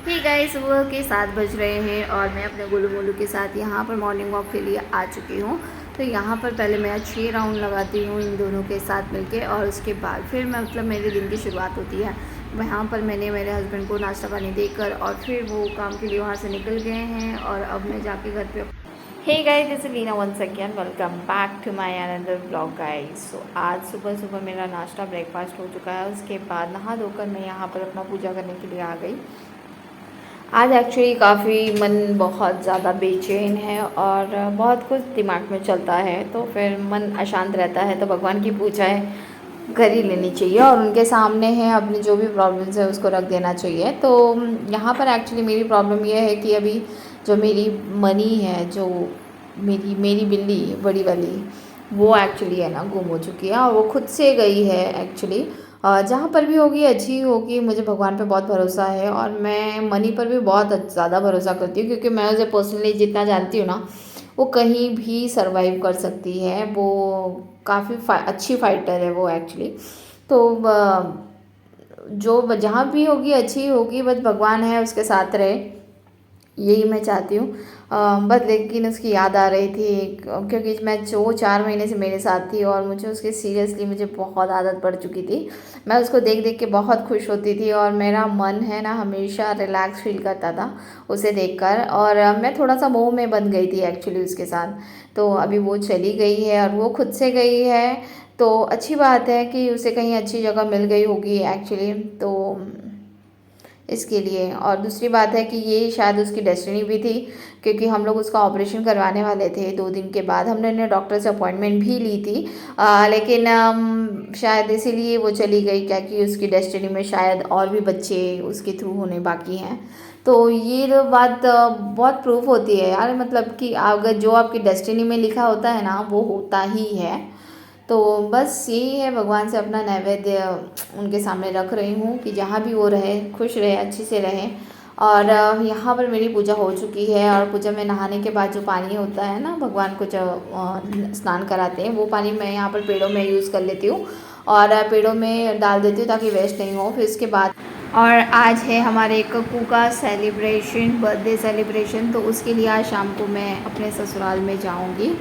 Hey guys, सुबह के 7 बज रहे हैं और मैं अपने गोलू मोलू के साथ यहाँ पर मॉर्निंग वॉक के लिए आ चुकी हूँ। तो यहाँ पर पहले मैं 6 राउंड लगाती हूँ इन दोनों के साथ मिलके, और उसके बाद फिर मैं मेरे दिन की शुरुआत होती है। वहाँ पर मैंने मेरे हस्बैंड को नाश्ता पानी देकर और फिर वो काम के लिए वहाँ से निकल गए हैं, और अब मैं जाके घर पे। Hey guys, this is Leena once again, welcome back to my another blog guys. So आज सुबह सुबह मेरा नाश्ता ब्रेकफास्ट हो चुका है। उसके बाद नहा धोकर मैं यहाँ पर अपना पूजा करने के लिए आ गई। आज एक्चुअली काफ़ी मन बहुत ज़्यादा बेचैन है और बहुत कुछ दिमाग में चलता है, तो फिर मन अशांत रहता है, तो भगवान की पूजाएं कर ही लेनी चाहिए और उनके सामने है अपनी जो भी प्रॉब्लम्स है उसको रख देना चाहिए। तो यहाँ पर एक्चुअली मेरी प्रॉब्लम ये है कि अभी जो मेरी मनी है, जो मेरी मेरी बिल्ली बड़ी वाली, वो एक्चुअली है ना गुम हो चुकी है, और वो खुद से गई है एक्चुअली। जहाँ पर भी होगी अच्छी होगी, मुझे भगवान पे बहुत भरोसा है और मैं मनी पर भी बहुत ज़्यादा भरोसा करती हूँ, क्योंकि मैं उसे पर्सनली जितना जानती हूँ ना, वो कहीं भी सरवाइव कर सकती है। वो काफ़ी अच्छी फाइटर है वो एक्चुअली। तो जो जहाँ भी होगी अच्छी होगी, बस भगवान है उसके साथ रहे, यही मैं चाहती हूँ। बस लेकिन उसकी याद आ रही थी, क्योंकि मैं जो 4 महीने से मेरे साथ थी और मुझे उसकी सीरियसली मुझे बहुत आदत पड़ चुकी थी। मैं उसको देख देख के बहुत खुश होती थी और मेरा मन है ना हमेशा रिलैक्स फील करता था उसे देखकर, और मैं थोड़ा सा मोह में बन गई थी एक्चुअली उसके साथ। तो अभी वो चली गई है और वो खुद से गई है, तो अच्छी बात है कि उसे कहीं अच्छी जगह मिल गई होगी एक्चुअली। तो इसके लिए, और दूसरी बात है कि ये शायद उसकी डेस्टिनी भी थी, क्योंकि हम लोग उसका ऑपरेशन करवाने वाले थे 2 दिन के बाद। हमने डॉक्टर से अपॉइंटमेंट भी ली थी, लेकिन शायद इसीलिए वो चली गई, क्या कि उसकी डेस्टिनी में शायद और भी बच्चे उसके थ्रू होने बाकी हैं। तो ये तो बात बहुत प्रूफ होती है यार, मतलब कि अगर जो आपकी डेस्टिनी में लिखा होता है ना, वो होता ही है। तो बस यही है, भगवान से अपना नैवेद्य उनके सामने रख रही हूँ कि जहाँ भी वो रहे खुश रहे, अच्छे से रहे। और यहाँ पर मेरी पूजा हो चुकी है, और पूजा में नहाने के बाद जो पानी होता है ना, भगवान को जो स्नान कराते हैं, वो पानी मैं यहाँ पर पेड़ों में यूज़ कर लेती हूँ और पेड़ों में डाल देती हूँ ताकि वेस्ट नहीं हो। फिर उसके बाद, और आज है हमारे कक्कू का सेलिब्रेशन, बर्थडे सेलिब्रेशन, तो उसके लिए आज शाम को मैं अपने ससुराल में जाऊंगी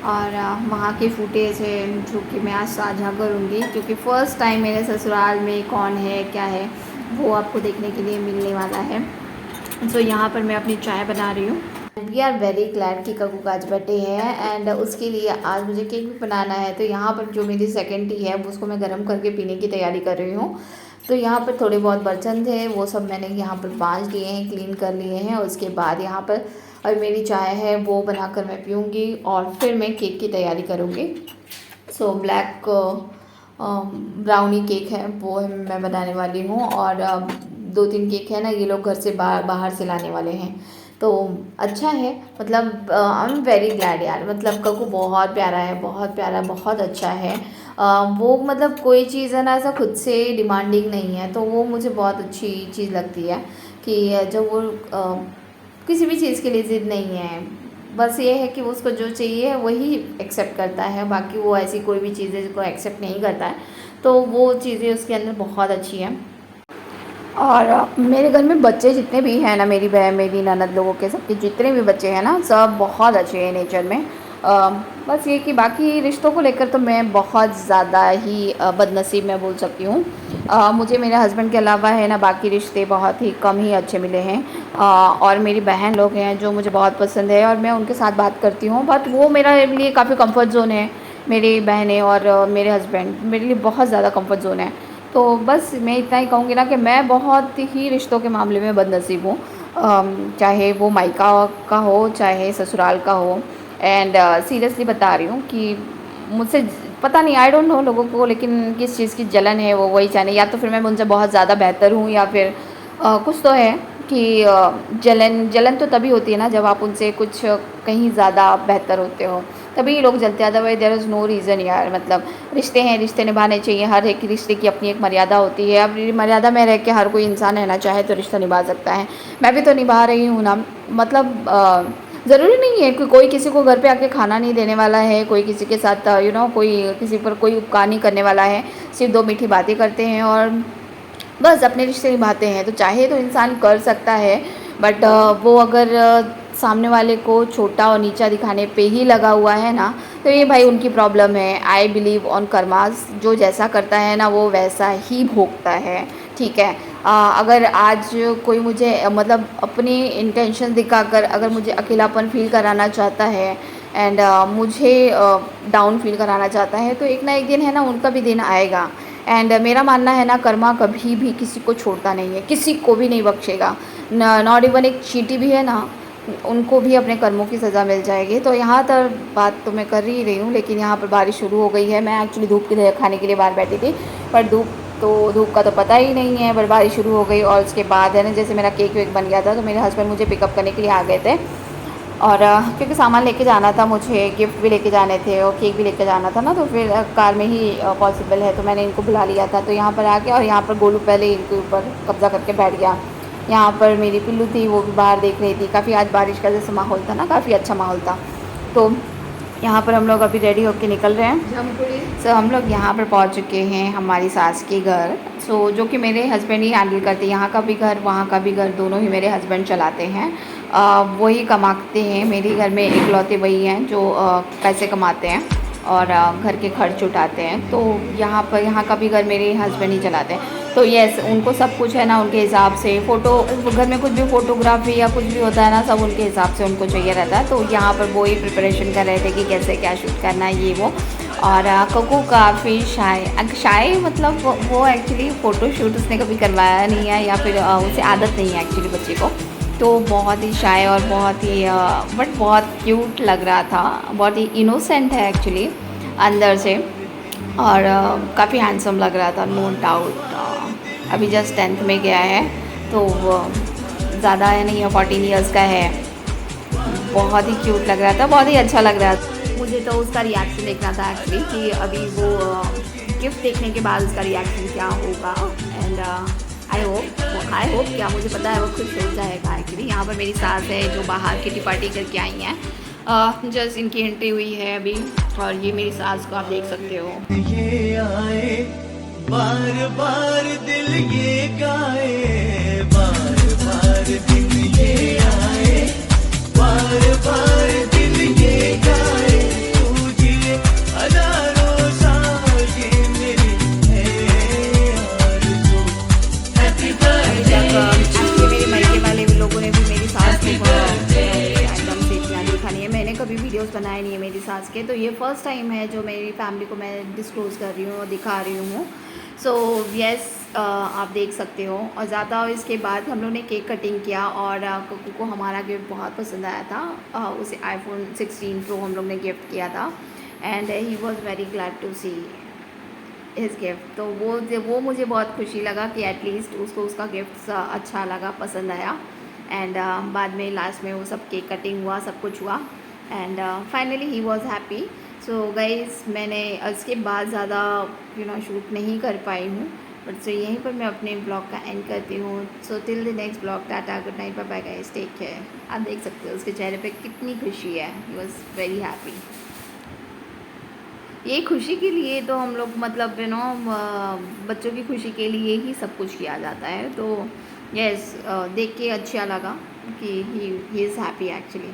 और वहाँ के फुटेज है जो कि मैं आज साझा करूँगी, क्योंकि फ़र्स्ट टाइम मेरे ससुराल में कौन है क्या है वो आपको देखने के लिए मिलने वाला है। सो यहाँ पर मैं अपनी चाय बना रही हूँ। वी आर वेरी ग्लैड कि कक्कू का आज बर्थडे है, एंड उसके लिए आज मुझे केक भी बनाना है। तो यहाँ पर जो मेरी सेकेंड टी है उसको मैं गर्म करके पीने की तैयारी कर रही हूँ। तो यहाँ पर थोड़े बहुत बर्तन थे, वो सब मैंने यहाँ पर बांध लिए हैं, क्लीन कर लिए हैं। उसके बाद यहाँ पर और मेरी चाय है वो बनाकर मैं पीऊँगी और फिर मैं केक की तैयारी करूँगी। सो ब्लैक ब्राउनी केक है वो मैं बनाने वाली हूँ, और 2-3 केक है ना, ये लोग घर से बाहर से लाने वाले हैं। तो अच्छा है, मतलब आई एम वेरी ग्लैड यार, मतलब कक्कू बहुत प्यारा है, बहुत प्यारा, बहुत अच्छा है। वो मतलब कोई चीज़ है ना ऐसा खुद से डिमांडिंग नहीं है, तो वो मुझे बहुत अच्छी चीज़ लगती है कि जब वो किसी भी चीज़ के लिए ज़िद नहीं है। बस ये है कि उसको जो चाहिए वही एक्सेप्ट करता है, बाकी वो ऐसी कोई भी चीज़ें जिसको एक्सेप्ट नहीं करता है, तो वो चीज़ें उसके अंदर बहुत अच्छी हैं। और मेरे घर में बच्चे जितने भी हैं ना, मेरी बहन, मेरी ननद, लोगों के सबके जितने भी बच्चे हैं ना, सब बहुत अच्छे हैं नेचर में। बस ये कि बाकी रिश्तों को लेकर तो मैं बहुत ज़्यादा ही बदनसीब मैं बोल सकती हूँ। मुझे मेरे हस्बैंड के अलावा है ना बाकी रिश्ते बहुत ही कम ही अच्छे मिले हैं। और मेरी बहन लोग हैं जो मुझे बहुत पसंद है और मैं उनके साथ बात करती हूँ, बट वो मेरे लिए काफ़ी कंफर्ट ज़ोन है। मेरी बहनें और मेरे हस्बैंड मेरे लिए बहुत ज़्यादा कंफर्ट ज़ोन है। तो बस मैं इतना ही कहूँगी ना कि मैं बहुत ही रिश्तों के मामले में बदनसीब हूँ, चाहे वो मायका का हो चाहे ससुराल का हो। एंड सीरियसली बता रही हूँ कि मुझसे पता नहीं, आई डोंट नो लोगों को लेकिन किस चीज़ की जलन है, वो वही जाने, या तो फिर मैं उनसे बहुत ज़्यादा बेहतर हूँ, या फिर कुछ तो है कि जलन जलन तो तभी होती है ना जब आप उनसे कुछ कहीं ज़्यादा बेहतर होते हो, तभी लोग जलते हैं। Otherwise there is no reason यार, मतलब रिश्ते हैं, रिश्ते निभाने चाहिए। हर एक रिश्ते की अपनी एक मर्यादा होती है, अब मर्यादा में रह के हर कोई इंसान रहना चाहे तो रिश्ता निभा सकता है। मैं भी तो निभा रही हूँ ना, मतलब ज़रूरी नहीं है कि कोई किसी को घर पे आके खाना नहीं देने वाला है, कोई किसी के साथ कोई किसी पर कोई उपकार नहीं करने वाला है। सिर्फ 2 मीठी बातें करते हैं और बस अपने रिश्ते निभाते हैं। तो चाहे तो इंसान कर सकता है, बट वो अगर सामने वाले को छोटा और नीचा दिखाने पे ही लगा हुआ है ना, तो ये भाई उनकी प्रॉब्लम है। आई बिलीव ऑन कर्मास, जो जैसा करता है ना वो वैसा ही भोगता है, ठीक है। अगर आज कोई मुझे मतलब अपनी इंटेंशन दिखाकर अगर मुझे अकेलापन फील कराना चाहता है एंड मुझे डाउन फील कराना चाहता है, तो एक ना एक दिन है ना उनका भी दिन आएगा। एंड मेरा मानना है ना, कर्मा कभी भी किसी को छोड़ता नहीं है, किसी को भी नहीं बख्शेगा। नॉट इवन एक चींटी भी है ना, उनको भी अपने कर्मों की सज़ा मिल जाएगी। तो यहाँ तक बात तो मैं कर ही रही हूँ, लेकिन यहाँ पर बारिश शुरू हो गई है। मैं एक्चुअली धूप के लिए खाने के लिए बाहर बैठी थी, पर धूप का तो पता ही नहीं है, पर बारिश शुरू हो गई। और उसके बाद है ना, जैसे मेरा केक वेक बन गया था, तो मेरे हस्बैंड मुझे पिकअप करने के लिए आ गए थे। और क्योंकि सामान लेके जाना था, मुझे गिफ्ट भी लेके जाने थे और केक भी लेके जाना था ना, तो फिर कार में ही पॉसिबल है, तो मैंने इनको बुला लिया था। तो यहाँ पर आ गया और यहाँ पर गोलू पहले इनके ऊपर कब्जा करके बैठ गया। यहाँ पर मेरी पिल्लू थी, वो भी बाहर देख रही थी। काफ़ी आज बारिश का जैसे माहौल था ना, काफ़ी अच्छा माहौल था। तो यहाँ पर हम लोग अभी रेडी होके निकल रहे हैं। सो हम लोग यहाँ पर पहुँच चुके हैं हमारी सास के घर। सो जो कि मेरे हस्बैंड ही हैंडल करते हैं, यहाँ का भी घर वहाँ का भी घर, दोनों ही मेरे हस्बैंड चलाते हैं। वही कमाते हैं, मेरे घर में इकलौते वही हैं जो पैसे कमाते हैं और घर के खर्च उठाते हैं। तो यहाँ का भी घर मेरे हस्बैंड ही चलाते हैं। तो यस, उनको सब कुछ है ना उनके हिसाब से, फ़ोटो घर में कुछ भी फ़ोटोग्राफी या कुछ भी होता है ना, सब उनके हिसाब से उनको चाहिए रहता है। तो यहाँ पर वो ही प्रिपरेशन कर रहे थे कि कैसे क्या शूट करना है, ये वो। और कोको काफ़ी शाय मतलब वो एक्चुअली फ़ोटो शूट उसने कभी करवाया नहीं है, या फिर उसे आदत नहीं है एक्चुअली बच्चे को। तो बहुत ही शाय और बहुत ही बट बहुत क्यूट लग रहा था, बहुत ही इनोसेंट है एक्चुअली अंदर से, और काफ़ी हैंडसम लग रहा था, नो डाउट। अभी जस्ट 10th में गया है, तो ज़्यादा है नहीं है, 14 ईयर्स का है। बहुत ही क्यूट लग रहा था, बहुत ही अच्छा लग रहा था। मुझे तो उसका रिएक्शन देखना था एक्चुअली, कि अभी वो गिफ्ट देखने के बाद उसका रिएक्शन क्या होगा। एंड आई होप क्या, मुझे पता है वो खुश हो जाएगा एक्चुअली। यहाँ पर मेरी सास है जो बाहर किटी पार्टी करके आई हैं, जस्ट इनकी एंट्री हुई है अभी। और ये मेरी सास को आप देख सकते हो। ये आए बार बार दिल ये गाए, बार बार दिन ये आए, बार बार दिल ये गाए, तुझे हजारों साल ये मेरी है आरज़ू। Happy birthday. मेरे मायके वाले लोगों ने भी मेरी सास को एकदम से इतना देखा नहीं है। मैंने कभी वीडियोस बनाए नहीं है मेरी सास के, तो ये फर्स्ट टाइम है जो मेरी फैमिली को मैं डिस्क्लोज़ कर रही हूँ और दिखा रही हूँ। सो यस, आप देख सकते हो। और ज़्यादा इसके बाद हम लोग ने केक कटिंग किया, और कुकू को हमारा गिफ्ट बहुत पसंद आया था। उसे iPhone 16 Pro हम लोग ने गिफ्ट किया था, and he was very glad to see his gift. तो वो मुझे बहुत खुशी लगा कि एटलीस्ट उसको उसका गिफ्ट अच्छा लगा, पसंद आया। एंड बाद में लास्ट में वो सब केक कटिंग हुआ, सब कुछ हुआ, and finally he was happy. So guys, मैंने इसके बाद ज़्यादा शूट नहीं कर पाई हूँ, बट सो यहीं पर मैं अपने ब्लॉग का एंड करती हूँ। So till the next blog, tata, good night, bye bye guys, take care. आप देख सकते हो उसके चेहरे पे कितनी खुशी है, ही वॉज़ वेरी हैप्पी। ये खुशी के लिए तो हम लोग मतलब बच्चों की खुशी के लिए ही सब कुछ किया जाता है। तो यस, देख के अच्छा लगा कि ही इज़ हैप्पी एक्चुअली।